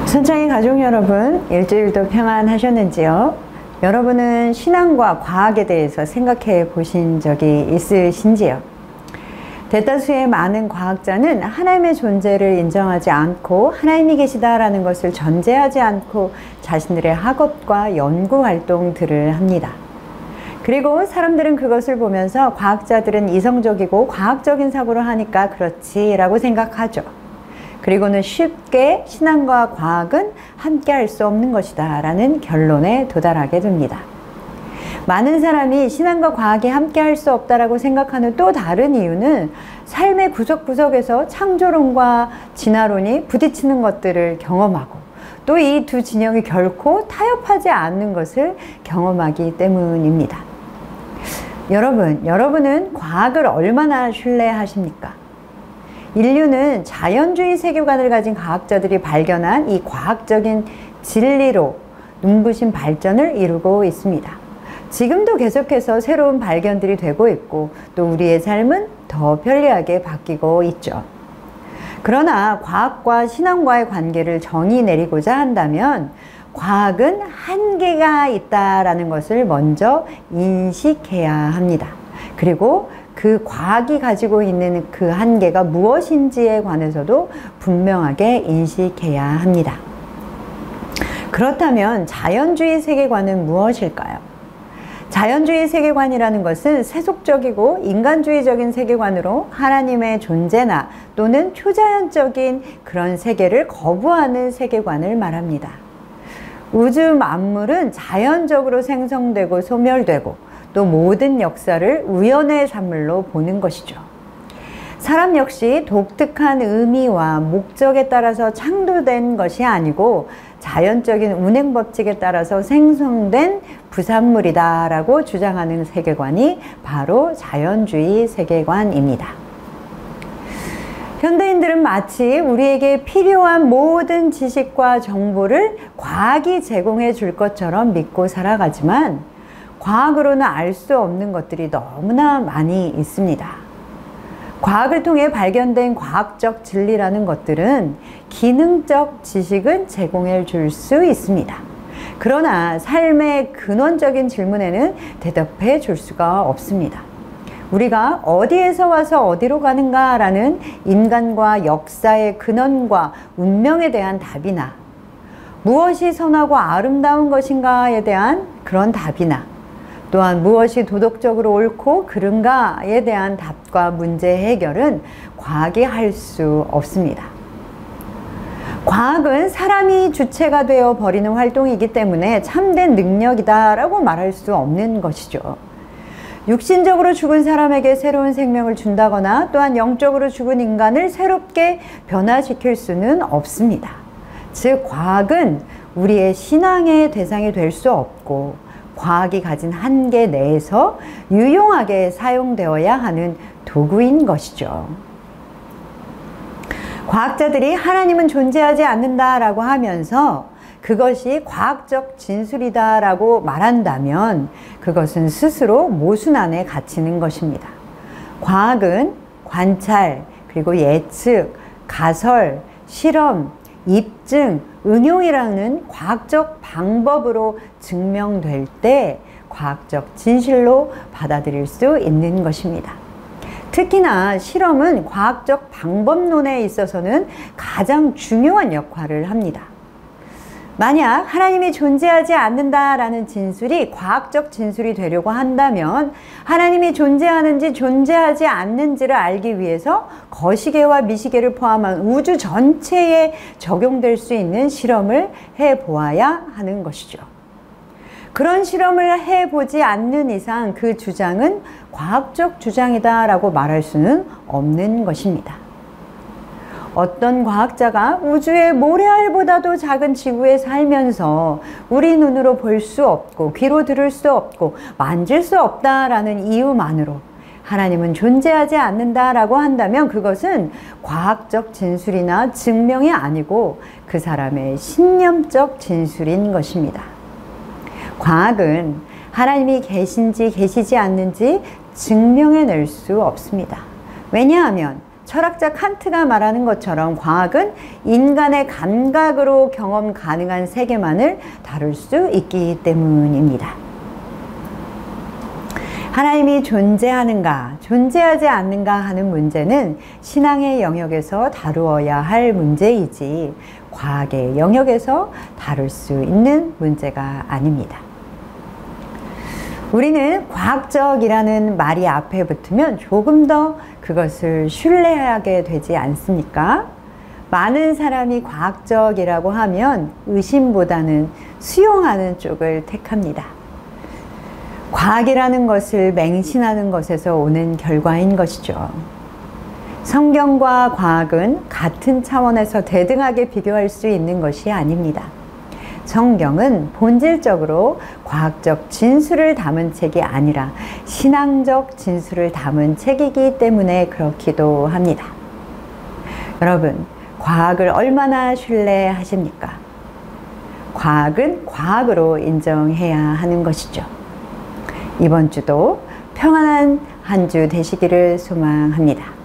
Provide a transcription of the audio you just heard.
선창의 가족 여러분, 일주일도 평안하셨는지요? 여러분은 신앙과 과학에 대해서 생각해 보신 적이 있으신지요? 대다수의 많은 과학자는 하나님의 존재를 인정하지 않고 하나님이 계시다라는 것을 전제하지 않고 자신들의 학업과 연구 활동들을 합니다. 그리고 사람들은 그것을 보면서 과학자들은 이성적이고 과학적인 사고를 하니까 그렇지 라고 생각하죠. 그리고는 쉽게 신앙과 과학은 함께 할 수 없는 것이다 라는 결론에 도달하게 됩니다. 많은 사람이 신앙과 과학이 함께 할 수 없다라고 생각하는 또 다른 이유는 삶의 구석구석에서 창조론과 진화론이 부딪히는 것들을 경험하고 또 이 두 진영이 결코 타협하지 않는 것을 경험하기 때문입니다. 여러분은 과학을 얼마나 신뢰하십니까? 인류는 자연주의 세계관을 가진 과학자들이 발견한 이 과학적인 진리로 눈부신 발전을 이루고 있습니다. 지금도 계속해서 새로운 발견들이 되고 있고 또 우리의 삶은 더 편리하게 바뀌고 있죠. 그러나 과학과 신앙과의 관계를 정의 내리고자 한다면 과학은 한계가 있다라는 것을 먼저 인식해야 합니다. 그리고 그 과학이 가지고 있는 그 한계가 무엇인지에 관해서도 분명하게 인식해야 합니다. 그렇다면 자연주의 세계관은 무엇일까요? 자연주의 세계관이라는 것은 세속적이고 인간주의적인 세계관으로 하나님의 존재나 또는 초자연적인 그런 세계를 거부하는 세계관을 말합니다. 우주 만물은 자연적으로 생성되고 소멸되고 또 모든 역사를 우연의 산물로 보는 것이죠. 사람 역시 독특한 의미와 목적에 따라서 창조된 것이 아니고 자연적인 운행 법칙에 따라서 생성된 부산물이다 라고 주장하는 세계관이 바로 자연주의 세계관입니다. 현대인들은 마치 우리에게 필요한 모든 지식과 정보를 과학이 제공해 줄 것처럼 믿고 살아가지만 과학으로는 알 수 없는 것들이 너무나 많이 있습니다. 과학을 통해 발견된 과학적 진리라는 것들은 기능적 지식은 제공해 줄 수 있습니다. 그러나 삶의 근원적인 질문에는 대답해 줄 수가 없습니다. 우리가 어디에서 와서 어디로 가는가 라는 인간과 역사의 근원과 운명에 대한 답이나 무엇이 선하고 아름다운 것인가에 대한 그런 답이나 또한 무엇이 도덕적으로 옳고 그른가에 대한 답과 문제 해결은 과학이 할 수 없습니다. 과학은 사람이 주체가 되어 벌이는 활동이기 때문에 참된 능력이다 라고 말할 수 없는 것이죠. 육신적으로 죽은 사람에게 새로운 생명을 준다거나 또한 영적으로 죽은 인간을 새롭게 변화시킬 수는 없습니다. 즉 과학은 우리의 신앙의 대상이 될 수 없고 과학이 가진 한계 내에서 유용하게 사용되어야 하는 도구인 것이죠. 과학자들이 하나님은 존재하지 않는다라고 하면서 그것이 과학적 진술이다라고 말한다면 그것은 스스로 모순 안에 갇히는 것입니다. 과학은 관찰, 그리고 예측, 가설, 실험, 입증, 응용이라는 과학적 방법으로 증명될 때 과학적 진실로 받아들일 수 있는 것입니다. 특히나 실험은 과학적 방법론에 있어서는 가장 중요한 역할을 합니다. 만약 하나님이 존재하지 않는다라는 진술이 과학적 진술이 되려고 한다면 하나님이 존재하는지 존재하지 않는지를 알기 위해서 거시계와 미시계를 포함한 우주 전체에 적용될 수 있는 실험을 해보아야 하는 것이죠. 그런 실험을 해보지 않는 이상 그 주장은 과학적 주장이다 라고 말할 수는 없는 것입니다. 어떤 과학자가 우주의 모래알보다도 작은 지구에 살면서 우리 눈으로 볼 수 없고 귀로 들을 수 없고 만질 수 없다라는 이유만으로 하나님은 존재하지 않는다라고 한다면 그것은 과학적 진술이나 증명이 아니고 그 사람의 신념적 진술인 것입니다. 과학은 하나님이 계신지 계시지 않는지 증명해낼 수 없습니다. 왜냐하면 철학자 칸트가 말하는 것처럼 과학은 인간의 감각으로 경험 가능한 세계만을 다룰 수 있기 때문입니다. 하나님이 존재하는가, 존재하지 않는가 하는 문제는 신앙의 영역에서 다루어야 할 문제이지 과학의 영역에서 다룰 수 있는 문제가 아닙니다. 우리는 과학적이라는 말이 앞에 붙으면 조금 더 그것을 신뢰하게 되지 않습니까? 많은 사람이 과학적이라고 하면 의심보다는 수용하는 쪽을 택합니다. 과학이라는 것을 맹신하는 것에서 오는 결과인 것이죠. 성경과 과학은 같은 차원에서 대등하게 비교할 수 있는 것이 아닙니다. 성경은 본질적으로 과학적 진술을 담은 책이 아니라 신앙적 진술을 담은 책이기 때문에 그렇기도 합니다. 여러분, 과학을 얼마나 신뢰하십니까? 과학은 과학으로 인정해야 하는 것이죠. 이번 주도 평안한 한 주 되시기를 소망합니다.